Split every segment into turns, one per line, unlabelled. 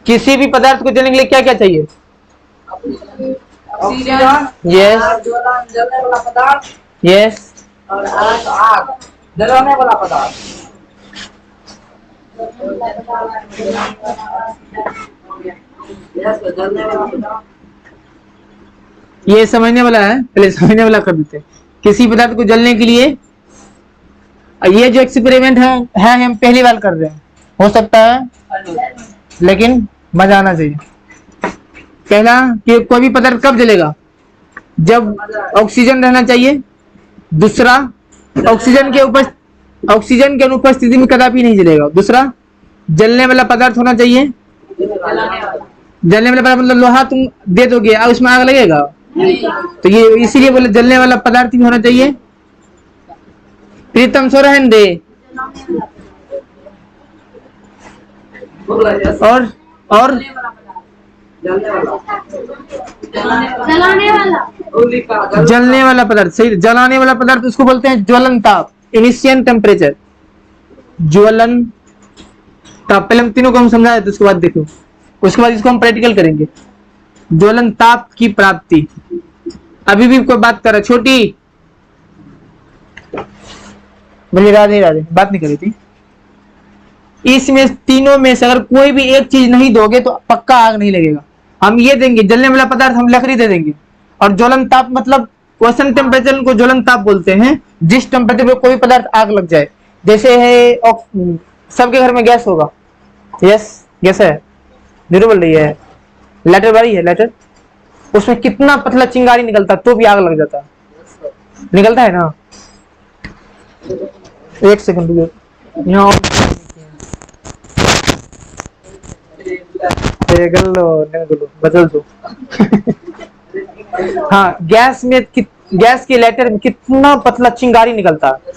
किसी भी पदार्थ को जलने के लिए क्या क्या चाहिए?
ऑक्सीजन,
यस
जलने वाला पदार्थ,
यस
और आग जलाने वाला पदार्थ। जलने वाला पदार्थ
ये समझने वाला है, पहले समझने वाला कर देते हैं। किसी पदार्थ को जलने के लिए, ये जो एक्सपेरिमेंट है हम पहली बार कर रहे हैं, हो सकता है लेकिन मजा आना चाहिए। पहला कि कोई भी पदार्थ कब जलेगा? जब ऑक्सीजन रहना चाहिए। दूसरा, ऑक्सीजन के अनुपस्थिति में कदापि नहीं जलेगा। दूसरा, जलने वाला पदार्थ होना चाहिए। जलने वाला पदार्थ मतलब लोहा तुम दे दोगे और उसमें आग लगेगा, तो ये इसीलिए बोले जलने वाला पदार्थ भी होना चाहिए। प्रीतम सो रहने दे। और जलने वाला पदार्थ, सही। जलाने वाला पदार्थ उसको बोलते हैं ज्वलन ताप, इनिशियल टेम्परेचर, ज्वलन ताप। पहले हम तीनों को हम समझाए तो उसके बाद देखो, उसके बाद इसको हम प्रैक्टिकल करेंगे। ज्वलन ताप की प्राप्ति। अभी भी कोई बात कर रहा है? छोटी बोलिए, राधे राधे, बात नहीं करी थी। इसमें तीनों में से अगर कोई भी एक चीज नहीं दोगे तो पक्का आग नहीं लगेगा। हम ये देंगे जलने वाला पदार्थ, हम लकड़ी दे देंगे। और ज्वलन ताप मतलब क्वेश्चन टेम्परेचर को ज्वलन ताप बोलते हैं, जिस टेम्परेचर पे कोई पदार्थ आग लग जाए। जैसे है सबके घर में गैस होगा, यस गैस है, जरूर बोल रही है। लेटर बारी है, लेटर, उसमें कितना पतला चिंगारी निकलता तो भी आग लग जाता, निकलता है ना। एक सेकंड यहाँ बदल दो। हाँ, गैस के लेटर में कितना पतला चिंगारी निकलता है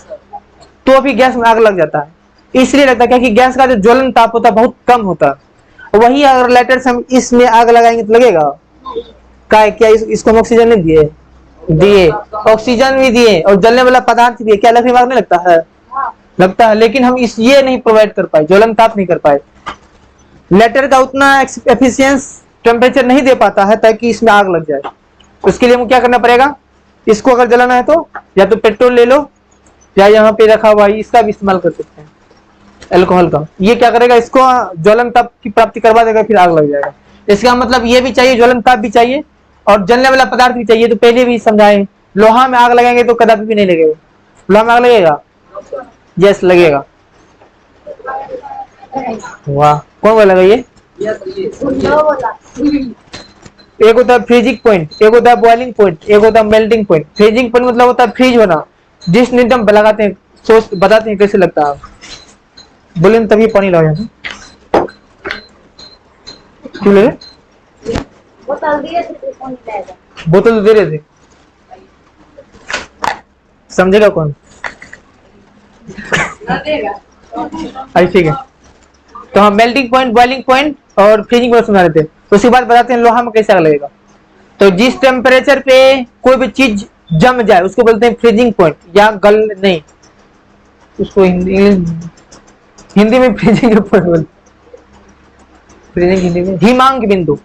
तो भी गैस में आग लग जाता है। इसलिए लगता है कि गैस का जो ज्वलन ताप होता है बहुत कम होता है। वही अगर लेटर से हम इसमें आग लगाएंगे तो लगेगा क्या? इसको हम ऑक्सीजन नहीं दिए, ऑक्सीजन भी दिए और जलने वाला पदार्थ दिए, क्या लकड़ी में आग नहीं लगता है? लगता है, लेकिन हम ये नहीं प्रोवाइड कर पाए, ज्वलन ताप नहीं कर पाए। लेटर का उतना एफिशिएंस टेम्परेचर नहीं दे पाता है ताकि इसमें आग लग जाए। उसके लिए हमें क्या करना पड़ेगा? इसको अगर जलाना है तो या तो पेट्रोल ले लो, या यहाँ पे रखा हुआ इसका भी इस्तेमाल कर सकते हैं, अल्कोहल का। ये क्या करेगा? इसको ज्वलन ताप की प्राप्ति करवा देगा, फिर आग लग जाएगा। इसका मतलब ये भी चाहिए, ज्वलन ताप भी चाहिए और जलने वाला पदार्थ भी चाहिए। तो पहले भी समझाए, लोहा में आग लगाएंगे तो कदापि भी नहीं लगेगा। लोहा में आग लगेगा? यस लगेगा। वाह, कौन बोला ये? एक होता है फ्रीजिंग पॉइंट, एक होता है बॉइलिंग पॉइंट, एक होता है मेल्टिंग पॉइंट। फ्रीजिंग पॉइंट मतलब होता है फ्रीज होना, जिस न्यूनतम लगाते हैं, सोच बताते हैं कैसे लगता है। बोले तभी पानी लाओ, क्यों ले? बोतल तो दे रहे थे, समझेगा कौन? ठीक है, तो हम मेल्टिंग पॉइंट, बॉइलिंग पॉइंट और फ्रीजिंग पॉइंट समझा रहे थे। उसके बाद बताते हैं लोहा में कैसे लगेगा। तो जिस टेम्परेचर पे कोई भी चीज जम जाए उसको बोलते हैं फ्रीजिंग पॉइंट, या गल नहीं, उसको हिंदी में फ्रीजिंग पॉइंट बोलते, फ्रीजिंग हिंदी में हिमांक बिंदु।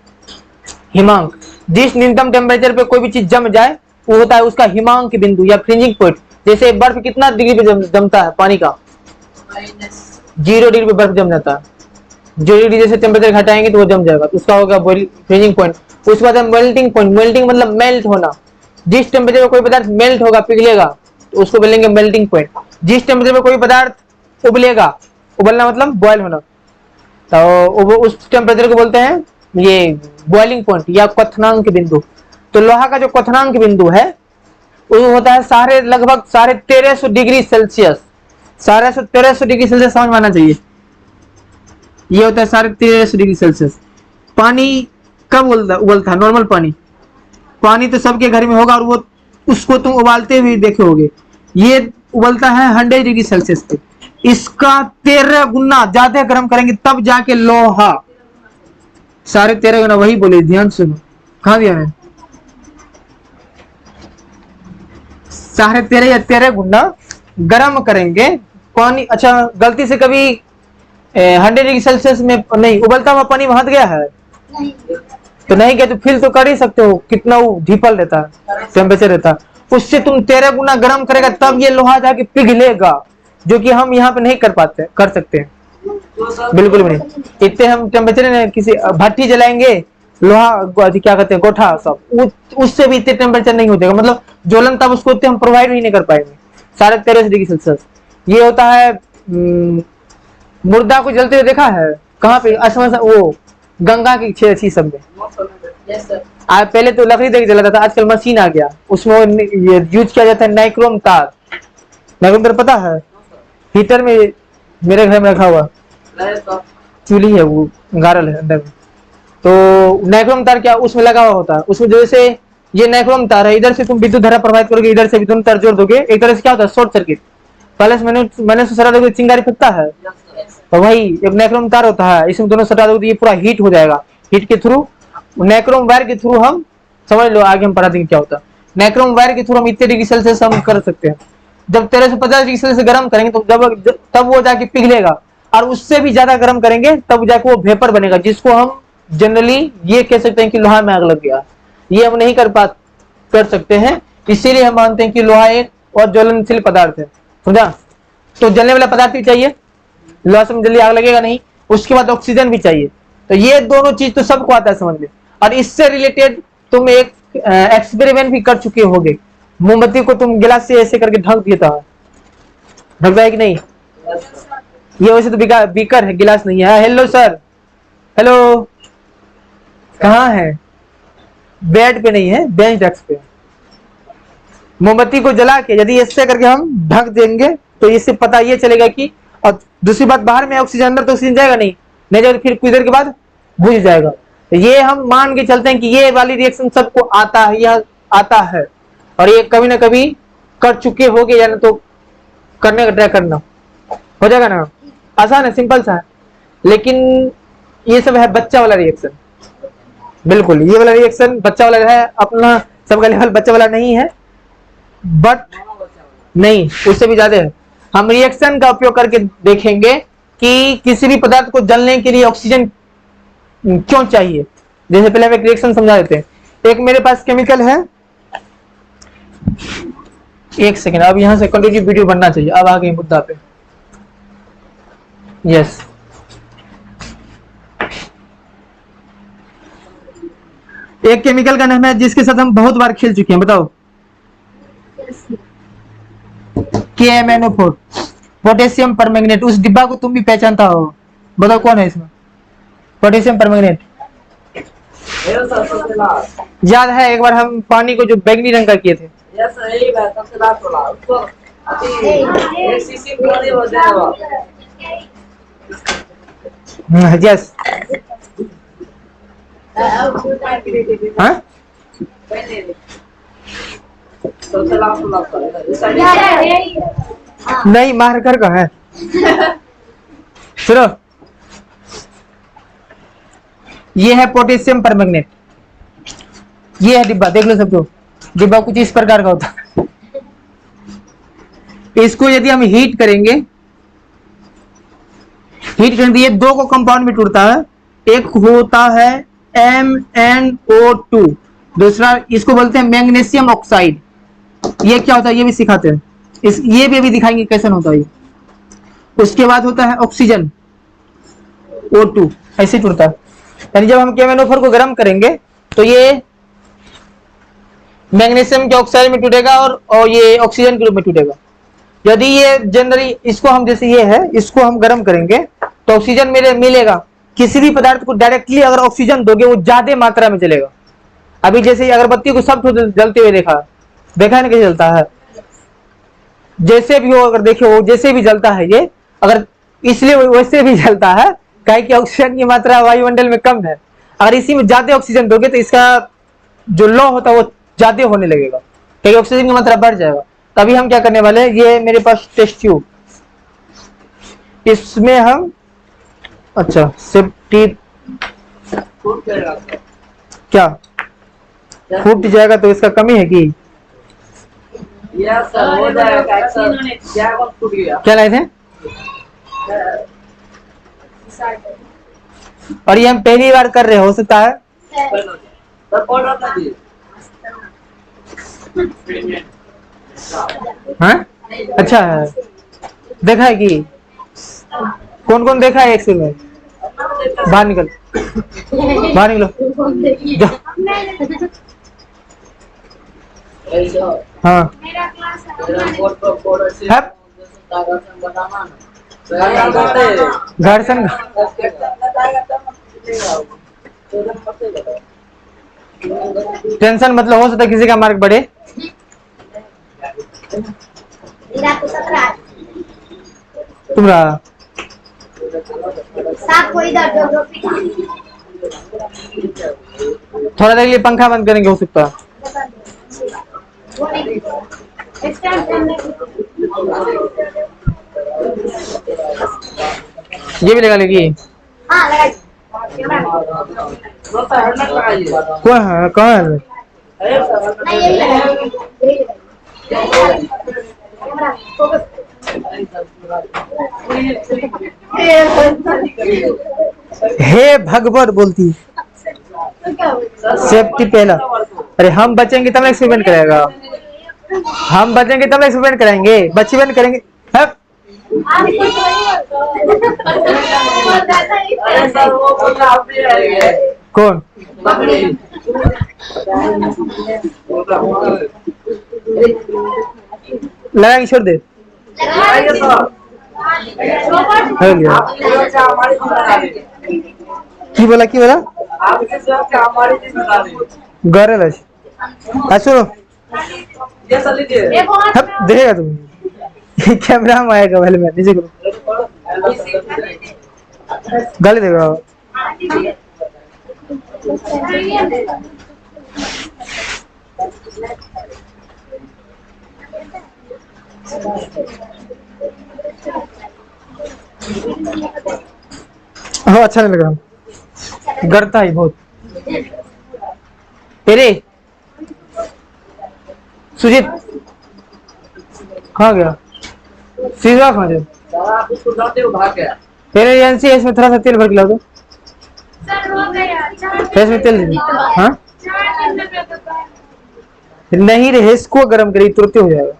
हिमांक, जिस न्यूनतम टेम्परेचर पे कोई भी चीज जम जाए वो होता है उसका हिमांक बिंदु या फ्रीजिंग पॉइंट। जैसे बर्फ कितना डिग्री पे जमता है? पानी का 0 डिग्री पे बर्फ जम जाता है। 0 डिग्री जैसे टेम्परेचर घटाएंगे तो वो जम जाएगा, तो उसका होगा फ्रीजिंग पॉइंट। उसके बाद मेल्टिंग पॉइंट, मेल्टिंग मतलब मेल्ट होना। जिस टेम्परेचर पे कोई पदार्थ मेल्ट होगा, पिघलेगा, तो उसको बोलेंगे मेल्टिंग पॉइंट। जिस टेम्परेचर पे कोई पदार्थ उबलेगा, उबलना मतलब बॉयल होना, तो उस टेम्परेचर को बोलते हैं ये बॉइलिंग पॉइंट या क्वथनांक बिंदु। तो लोहा का जो क्वथनांक बिंदु है वो होता है लगभग 1350 डिग्री सेल्सियस। 1350 डिग्री सेल्सियस समझ में आना चाहिए। ये होता है 1350 डिग्री सेल्सियस। पानी कब उबलता है? नॉर्मल पानी तो सबके घर में होगा और वो उसको तुम उबालते हुए देखे होगे। ये उबलता है 100 डिग्री सेल्सियस पे। इसका 13 गुना ज्यादा गर्म करेंगे तब जाके लोहा 13.5 गुना, वही बोले, ध्यान सुनो, कहा दिया मैं? 13.5 या 13 गुना गर्म करेंगे पानी। अच्छा, गलती से कभी 100 डिग्री सेल्सियस में नहीं, उबलता हुआ पानी वहां गया है
नहीं।
तो नहीं गया, तो फील तो कर ही सकते हो कितना वो ढीपल रहता है, टेम्परेचर रहता है। उससे तुम 13 गुना गर्म करेगा तब ये लोहा जाके पिघलेगा, जो कि हम यहाँ पे नहीं कर पाते, कर सकते हैं बिल्कुल भी नहीं। इतने हम टेम्परेचर, किसी भट्टी जलाएंगे लोहा क्या कहते हैं गोठा सब, उससे भी इतने टेम्परेचर नहीं हो जाएगा, मतलब ज्वलन तब उसको हम प्रोवाइड ही नहीं कर पाएंगे 13.5 डिग्री सेल्सियस। ये होता है मुर्दा को जलते हुए देखा है कहाँ पे, असम वो गंगा की अच्छी सब में। आज पहले तो लकड़ी देके जलाता था, आजकल मशीन आ गया, उसमें ये यूज किया जाता है नाइक्रोम तार। नाइक्रोम तार पता है, हीटर में मेरे घर में रखा हुआ चूल्ही है, वो गारल है अंदर में, तो नाइक्रोम तार क्या उसमें लगा हुआ होता है, उसमें जैसे ये नाइक्रोम तार है, इधर से तुम विद्युत धारा प्रवाहित करोगे, इधर से विद्युत तार जोड़ दोगे, एक तरह से क्या होता है शॉर्ट सर्किट। पहले मैंने सटा दोगे चिंगारी फेंकता है, तो वही एक नाइक्रोम तार होता है, इसमें दोनों सटा दोगे, ये पूरा हीट हो जाएगा, हीट के थ्रू नाइक्रोम वायर के थ्रू हम समझ लो, आगे हम पढ़ा देंगे क्या होता है। नाइक्रोम वायर के थ्रू हम इतने डिग्री सेल्सियस हम कर सकते हैं। जब 1350 डिग्री सेल्सियस गर्म करेंगे तो तब वो जाके पिघलेगा, और उससे भी ज्यादा गर्म करेंगे तब जाके वो वेपर बनेगा, जिसको हम जनरली ये कह सकते हैं कि लोहा में आग लग गया। ये हम नहीं कर सकते हैं, इसीलिए हम मानते हैं कि लोहा एक और ज्वलनशील पदार्थ है, समझा। तो जलने वाला पदार्थ भी चाहिए, लोहा से जल्दी आग लगेगा नहीं, उसके बाद ऑक्सीजन भी चाहिए। तो ये दोनों चीज तो सबको आता है समझ में। और इससे रिलेटेड तुम एक एक्सपेरिमेंट भी कर चुके होगे, मोमबत्ती को तुम गिलास से ऐसे करके ढक देता है, ढकता है कि नहीं। ये वैसे तो बीकर है, गिलास नहीं है। हेलो सर, हेलो, कहाँ है? बेड पे नहीं है, बेंच डेस्क पे। मोमबत्ती को जला के यदि ऐसे करके हम ढक देंगे तो इससे पता ये चलेगा कि, और दूसरी बात बाहर में ऑक्सीजन, अंदर तो ऑक्सीजन जाएगा नहीं जाएगा, फिर कुछ देर के बाद बुझ जाएगा। तो ये हम मान के चलते हैं कि ये वाली रिएक्शन सबको आता है, यह आता है, और ये कभी ना कभी कर चुके होगे, या ना तो करने का ट्राई करना, हो जाएगा ना। आसान है, सिंपल सा है, लेकिन ये सब है बच्चा वाला रिएक्शन। बिल्कुल ये वाला रिएक्शन बच्चा वाला है, अपना सबका लेवल बच्चा वाला नहीं है, बट नहीं उससे भी ज्यादा है। हम रिएक्शन का उपयोग करके देखेंगे कि किसी भी पदार्थ को जलने के लिए ऑक्सीजन क्यों चाहिए। जैसे पहले हम एक रिएक्शन समझा देते हैं। एक मेरे पास केमिकल है, एक सेकेंड, अब यहां से कंटिन्यू वीडियो बनना चाहिए। अब आ गए मुद्दा पे। यस, एक केमिकल का नाम है जिसके साथ हम बहुत बार खेल चुके हैं, बताओ। KMnO4, potassium permanganate. उस डिब्बा को तुम भी पहचानता हो, बताओ कौन है इसमें? पोटेशियम परमैंगनेट याद है, एक बार हम पानी को जो बैंगनी रंग का किए थे। यस, हाँ नहीं, मारकर का है। सुनो, ये है पोटेशियम परमैंगनेट, ये है डिब्बा, देख लो सब। जो डिब्बा कुछ इस प्रकार का होता है। इसको यदि हम हीट करेंगे, ये दो को कंपाउंड में टूटता है। एक होता है MnO2, दूसरा इसको बोलते हैं मैग्नीशियम ऑक्साइड। ये क्या होता है ये भी सिखाते हैं, ये भी अभी दिखाएंगे कैसे होता है। उसके बाद होता है ऑक्सीजन O2, ऐसे टूटता है। यानी जब हम KMnO4 को गर्म करेंगे तो ये मैग्नीशियम के ऑक्साइड में टूटेगा और ये ऑक्सीजन के रूप में टूटेगा। यदि ये जनरली इसको हम, जैसे ये है, इसको हम गर्म करेंगे तो ऑक्सीजन मिलेगा। किसी भी पदार्थ को डायरेक्टली अगर ऑक्सीजन दोगे वो ज्यादा मात्रा में चलेगा। अभी जैसे अगरबत्ती को सब जलते हुए देखा है ना, कैसे जलता है। जैसे भी हो, अगर देखो वो जैसे भी जलता है, ये अगर इसलिए वैसे भी जलता है काहे कि ऑक्सीजन की मात्रा वायुमंडल में कम है। अगर इसी में ज्यादा ऑक्सीजन दोगे तो इसका जो लॉ होता है वो ज्यादा होने लगेगा, क्योंकि ऑक्सीजन की मात्रा बढ़ जाएगा। तभी हम क्या करने वाले हैं, ये मेरे पास टेस्ट ट्यूब, इसमें हम, अच्छा सेफ्टी क्या फूट जाएगा तो इसका कमी है कि
हो जाएगा। क्या फूट गया,
क्या लाए थे? और ये हम पहली बार कर रहे हो सकता है।
सर कौन रहता जी?
हाँ अच्छा है, देखा है कि कौन कौन देखा है एक्सेल में? बाहर निकल, बाहर निकलो जाओ। हाँ घर्षण टेंशन मतलब हो सकता है किसी का मार्क बढ़े। तुम्हारा थोड़ा देर के लिए पंखा बंद करेंगे, हो सकता है। ये भी लगा लेगी। कौन है, कहाँ है? हे भगवान बोलती सेफ्टी पहला। अरे हम बचेंगे तब एक्सपेरिमेंट करेगा, हम बचेंगे तब एक्सपेरिमेंट करेंगे, बच्चे बन करेंगे। हप। कौन लगा के छोड़ दे। हो गया। की बोला, की बोला? गौरव सुनो, देखेगा तुम कैमरा में आएगा पहले, मैं नीचे करो, गाली देगा। हाँ अच्छा नहीं लगा, गड़ता ही बहुत। तेरे सुजीत कहाँ गया? सीधा कहाँ गया? तेरे एजेंसी इसमें थोड़ा सा तेल भर के ला दो। इसमें तेल दे। हाँ नहीं रहे, इसको गर्म करी तुरंत हो जाएगा।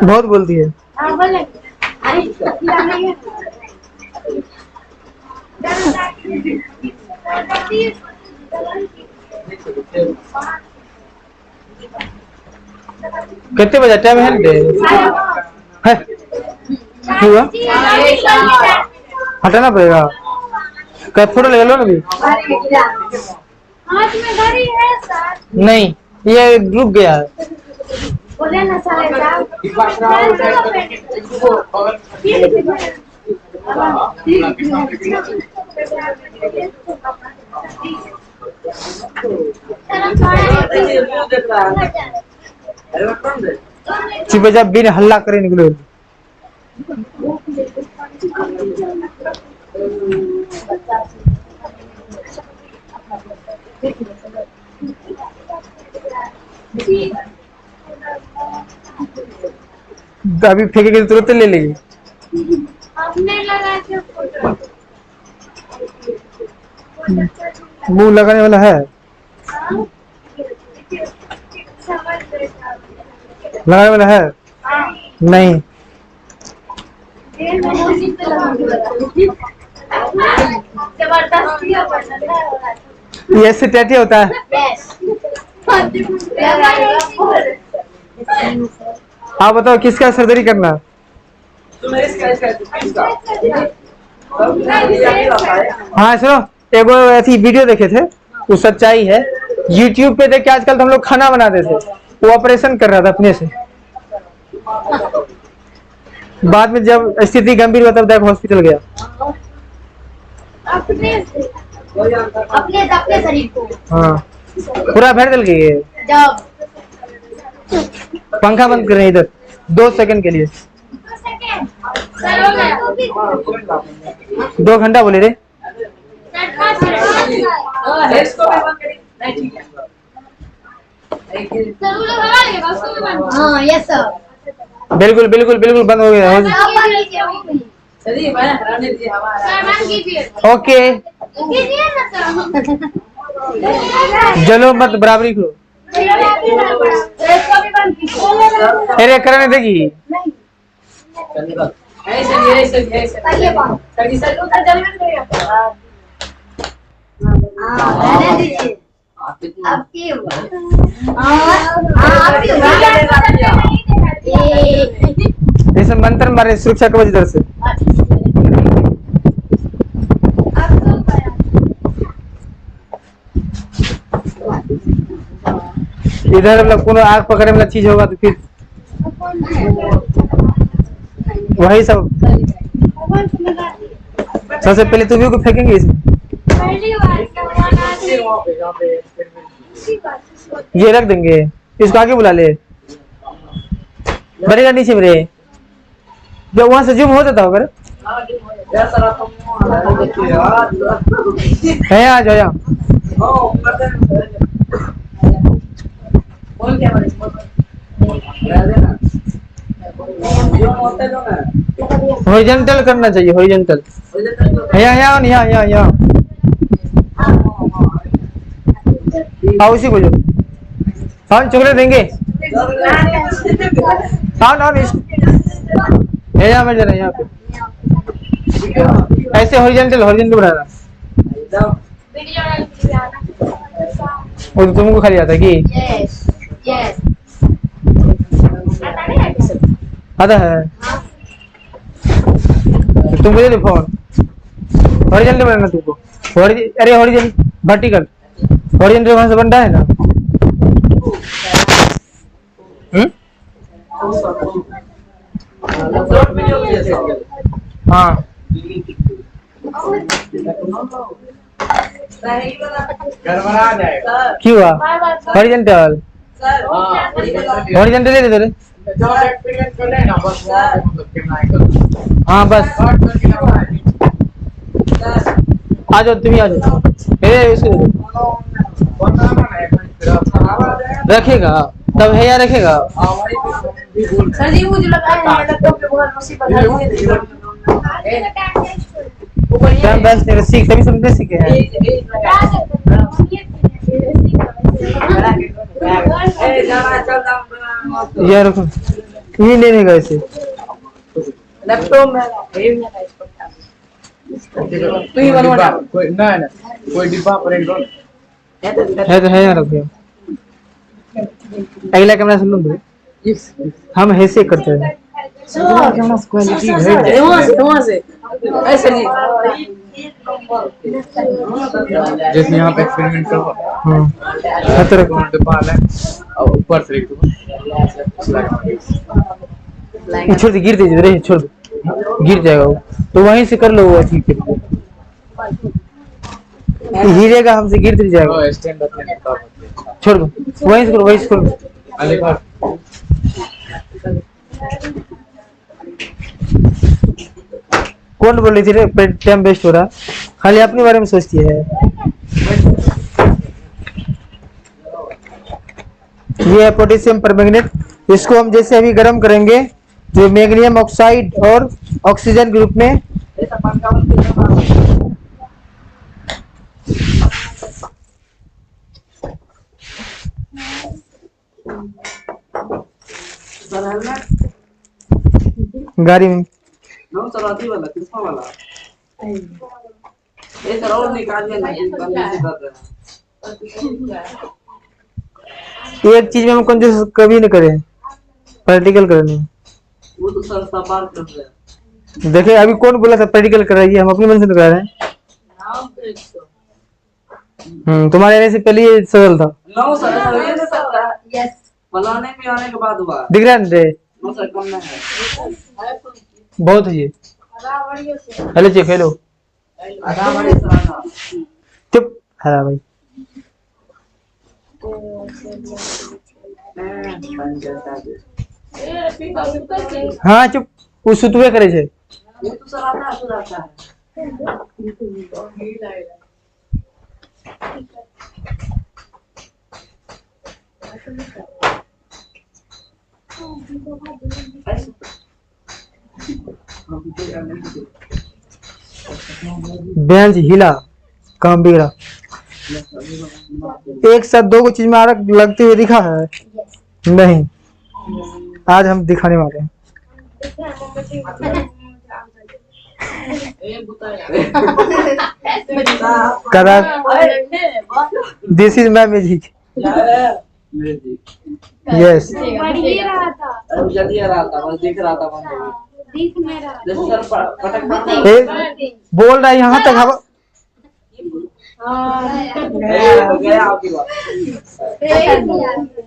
बहुत बोलती है। कितने बजे टाइम है? हुआ हटाना पड़ेगा, कब फोटो ले लो ना भी। नहीं ये रुक गया है। चुप जा, बिन हल्ला करे निकलो। अभी फेंकेगी तो तुरंत ले लेगी। मुंह लगाने वाला है, लगाने वाला है नहीं। ये ऐसे टैटी होता है। आप बताओ किसका सर्जरी करना? हाँ सुनो, एक ऐसी वीडियो देखे थे, वो सच्चाई है। YouTube पे देख के आजकल तो हम लोग खाना बनाते थे, वो ऑपरेशन कर रहा था अपने से। बाद में जब स्थिति गंभीर हुआ तब देख हॉस्पिटल गया।
अपने शरीर को।
हाँ पूरा भर दल गई है।
जब
पंखा बंद करें इधर 2 सेकंड के लिए।
सर हो गया
2 घंटा बोले रे।
इसको भी बंद करी नहीं ठीक है
हाँ यस सर
बिल्कुल बिल्कुल बिल्कुल बंद हो गया।
चलिए मैं रहने दीजिए हमारा
ओके चलो मत बराबरी करो। अरे करने देगी।
ऐसे चलिए सर उधर जल्दी
आपकी
ऐसे मंत्र मारे सुरक्षा कवच इधर से। इधर मतलब कोनो आग पकड़ने वाला चीज होगा तो फिर वही सब। सबसे पहले तुम्ही को फेंकेंगे इसमें। ये रख देंगे, इसको आगे बुला ले। बनेगा नीचे मेरे जब वहां से जूम हो जाता होगा। है आ जाओ हॉरिजॉन्टल करना चाहिए। हॉरिजॉन्टल यहाँ यहाँ यहाँ यहाँ आओ उसी को जो हाँ चॉकलेट देंगे। हाँ ना यहाँ पे जरा यहाँ पे ऐसे हॉरिजॉन्टल हॉरिजॉन्टल बनाना। वो तो तुमको खाली आता है कि आता है तो तुम मुझे फोन हॉरिजॉन्टल बनाना तुमको। अरे हॉरिजॉन्टल वर्टिकल हॉरिजॉन्टल वहां से बन रहा है ना। हाँ
गड़बड़ा जाएगा
क्यों हुआ हॉरिजॉन्टल हॉरिजॉन्टल ले दे। हाँ बस आ जाओ तुम ही आ जाओ। इसको रखेगा तब है या रखेगा।
सर जी मुझे लगा है लैपटॉप पे बहुत मुसीबत है।
टाइम बेस्ट है सीख तभी समझे सीखे हैं। ये रखो ये लेने का ऐसे
लैपटॉप में तू ही बनवा
कोई ना कोई डिब्बा प्रिंट
है तो है यार रखो। अगला कैमरा सुन लो हम ऐसे करते हैं।
वहाँ से ऐसे नहीं
जैसे यहाँ पे एक्सपेरिमेंट करो।
खतरे
डिब्बा है और ऊपर से एक
छोड़ दे गिर दीजिए रे छोड़ दो गिर जाएगा वो तो वहीं से कर लो। वो ठीक है गिरेगा हमसे गिर दे जाएगा।
स्टैंड रखने का
छोड़ दो वहीं से करो वहीं से करो।
अलीगढ़
कौन बोल रही थी रे टाइम वेस्ट हो रहा खाली अपने बारे में सोचती है। ये है पोटेशियम परमैंगनेट। इसको हम जैसे अभी गर्म करेंगे जो मैग्नीशियम ऑक्साइड और ऑक्सीजन के रूप में गाड़ी में
नौ सराती वाला किसका वाला ये सर और निकाल दिया नहीं बंद से कर रहा है।
एक चीज में हम कंजूस कभी नहीं करें प्रैक्टिकल करने।
वो तो सर सपार कर रहा है।
देखे अभी कौन बोला था प्रैक्टिकल कर रही है हम अपने मन से तो कर रहे हैं।
नाम तो एक तो
तुम्हारे आने से पहले ये सरल था।
नौ सर ये नहीं सकता
यस
फलाने में आने के बाद हुआ
दिख रहा है ना रे
नौ सर कम नहीं है
बहुत है ये। हेलो चेक हेलो
आधा बड़े सराना
चुप हरा भाई हाँ चुप वो सुतवे करे छे
ये तो सर आता है सुधारता है
बेंच हिला काम बिगड़ा एक साथ दो को चीज में आरक लगते हुए दिखा है नहीं आज हम दिखाने वाले हैं कदा this is my music yes
बढ़िया रहा था
अरे जल्दी आ रहा था बस दिख रहा था बंदे को
दिख नहीं रहा
जैसे सर पटक मारता
बोल रहा है यहाँ तक हवा
हो गया आपकी बात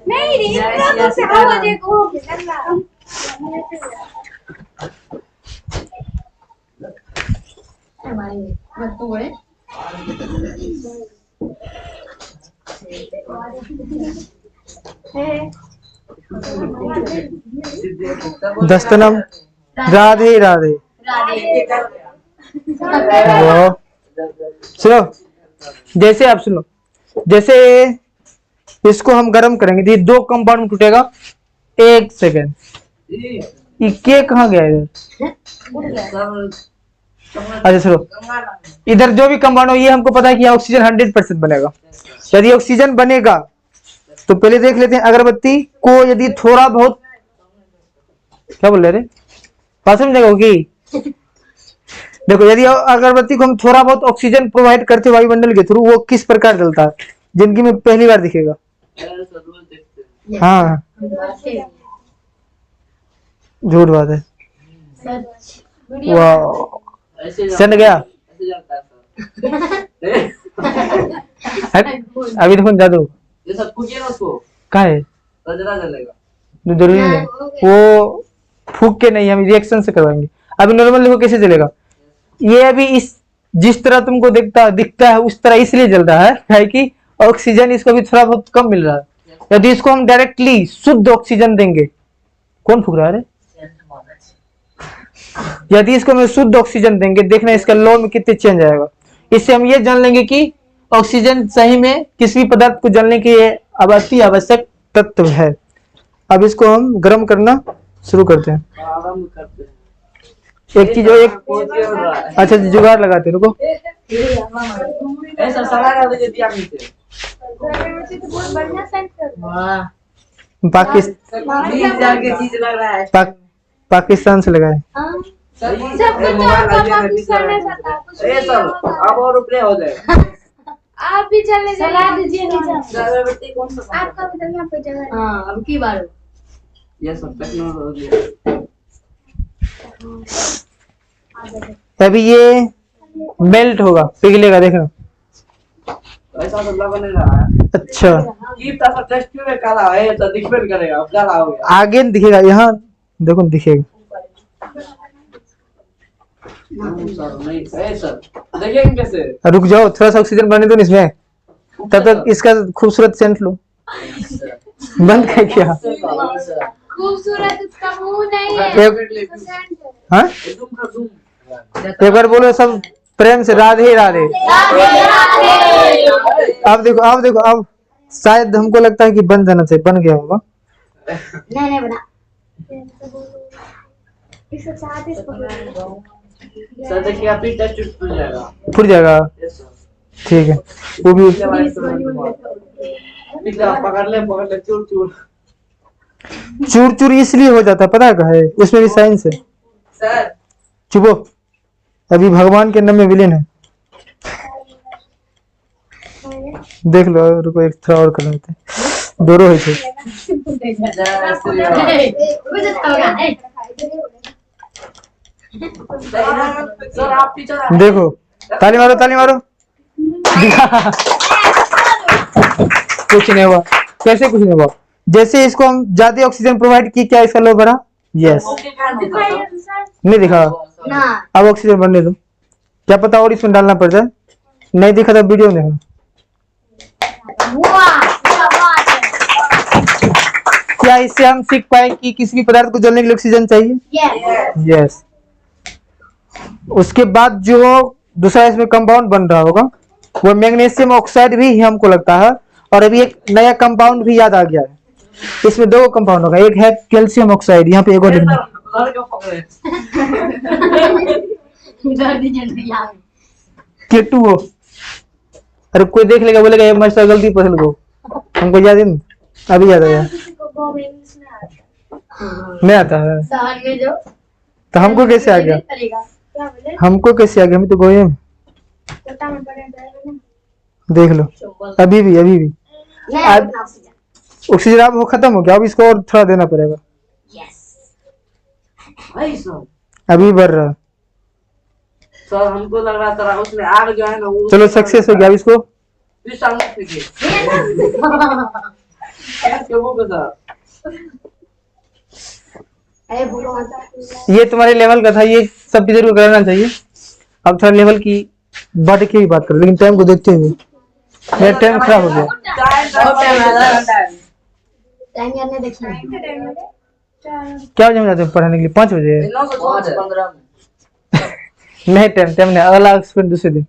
नहीं रे इतना से हवा देखो हमारे मत बोले
दस्तनम राधे राधे वाह। सुनो जैसे आप सुनो जैसे इसको हम गर्म करेंगे तो ये दो कंपाउंड में टूटेगा एक सेकेंड ये के कहाँ गया इधर अच्छा सुनो इधर जो भी कंपाउंड हो ये हमको पता है कि ऑक्सीजन 100% बनेगा यदि ऑक्सीजन बनेगा तो पहले देख लेते हैं अगरबत्ती को यदि थोड़ा बहुत क्या बोल रहे रे बात समझेगा कि देखो यदि अगरबत्ती को हम थोड़ा बहुत ऑक्सीजन प्रोवाइड करते वायुमंडल के थ्रू वो किस प्रकार जलता है जिंदगी में पहली बार दिखेगा हाँ झूठ बात है वाह सन गया अभी देखो जादू
ये सब फूकिए ना उसको
का है
रजरा जलेगा
जरूरी नहीं वो फूक के नहीं हम रिएक्शन से करवाएंगे अभी नॉर्मल देखो कैसे जलेगा ये अभी इस जिस तरह तुमको दिखता है उस तरह इसलिए जल रहा है कि ऑक्सीजन इसको भी थोड़ा बहुत कम मिल रहा है यदि इसको हम डायरेक्टली शुद्ध ऑक्सीजन देंगे कौन फूक रहा है यदि इसको हम शुद्ध ऑक्सीजन देंगे देखना इसका लॉ में कितने चेंज आएगा इससे हम ये जान लेंगे कि ऑक्सीजन सही में किसी भी पदार्थ को जलने के अति आवश्यक तत्व है। अब इसको हम गर्म करना शुरू करते हैं
आराम करते हैं
एक चीज और एक अच्छा जुगाड़ लगाते रुको
ऐसा सड़ा कर दीजिए दिया नीचे
बहुत बढ़िया सेंस कर
पाकिस्तान
20,000 की चीज लग रहा है
पाकिस्तान से लगाए
ये सब अब और ऊपर हो जाए
आप भी चलने चला दीजिए
अगरबत्ती कौन सा
आपका भी तो यहाँ पे जगह
हाँ अब की बार
ये सब टेक्नोलॉजी
अभी ये मेल्ट होगा पिघलेगा देखना
ऐसा तो लग नहीं रहा है
अच्छा
की तरह टेस्ट में काला है तो दिखबे भी करेगा अब काला हो गया
आगे दिखेगा यहाँ देखो दिखेगा
सर नहीं ऐसा देखेंगे कैसे
रुक जाओ थोड़ा सा ऑक्सीजन बढ़ने दो ना इसमें तब तक इसका खूबसूरत सेंट लो बंद कर क्या
खूबसूरत उसका मुंह नहीं है
हाँ
जूम कर जूम
एक बार बोलो सब प्रेम से राधे राधे अब देखो अब शायद हमको लगता है कि बन जाना चाहिए बन गया होगा
नहीं बना इसको चाहते इसको
सर देखिए आप ही टच टूट जाएगा
फूट जाएगा
यस सर
ठीक है वो भी
पिछला पकड़ ले चूर चूर
चूर चूर इसलिए हो जाता है पता है क्या है उसमें भी साइंस है
सर
चुपो अभी भगवान के नाम में विलेन है देख लो रुको एक थोड़ा और कर लेते हैं दोनों है
सर आप टीचर
देखो ताली मारो दिखा कुछ नहीं हुआ कैसे कुछ नहीं हुआ जैसे इसको हम ज्यादा ऑक्सीजन प्रोवाइड की क्या इसका लो बढ़ा यस नहीं दिखा
ना
अब ऑक्सीजन बढ़ने दो क्या पता और इसमें डालना पड़ जाए नहीं दिखा तो वीडियो में देखना
वाह
क्या इससे हम सीख पाए कि किसी भी पदार्थ को जलने के लिए ऑक्सीजन चाहिए?
Yes.
यस। उसके बाद जो दूसरा इसमें कंपाउंड बन रहा होगा वो मैग्नीशियम ऑक्साइड भी हमको लगता है। और अभी एक नया कंपाउंड भी याद आ गया है, इसमें दो कंपाउंड होगा, एक है कैल्शियम ऑक्साइड, यहाँ पे एक और लिखना K2O। अरे कोई देख लेगा बोलेगा ये मास्टर गलती पढ़ लो, हमको याद है नहीं, अभी याद आया। नहीं आता है
शहर में जो
तो हमको कैसे आ गया?
पड़ेगा क्या बोले
हमको कैसे आ गया? हम तो गोये में
कोटा में पड़े जाएगा ना
देख लो। अभी भी
नहीं
अब- ऑक्सीजन अब वो खत्म हो गया, अब इसको और थोड़ा देना पड़ेगा,
यस
भाई सर
अभी बढ़ रहा है।
सर हमको लग रहा था उसमें आग जो है ना वो
चलो सक्सेस हो गया, अब इसको
इस साल में फेंकिए क्यों वो सर
अरे भगवान
ये तुम्हारे लेवल का था, ये सब टीचर को कराना चाहिए। अब थोड़ा लेवल की बढ़ के ही बात करो, लेकिन टाइम को देखते हुए मेरा टाइम खराब हो गया।
टाइम करने देखिए
क्या बजे हम जाते हैं पढ़ाने के लिए? 5 बजे?
9:15
नहीं, टाइम नहीं, अगला एक्सपेरिमेंट दूसरे दिन।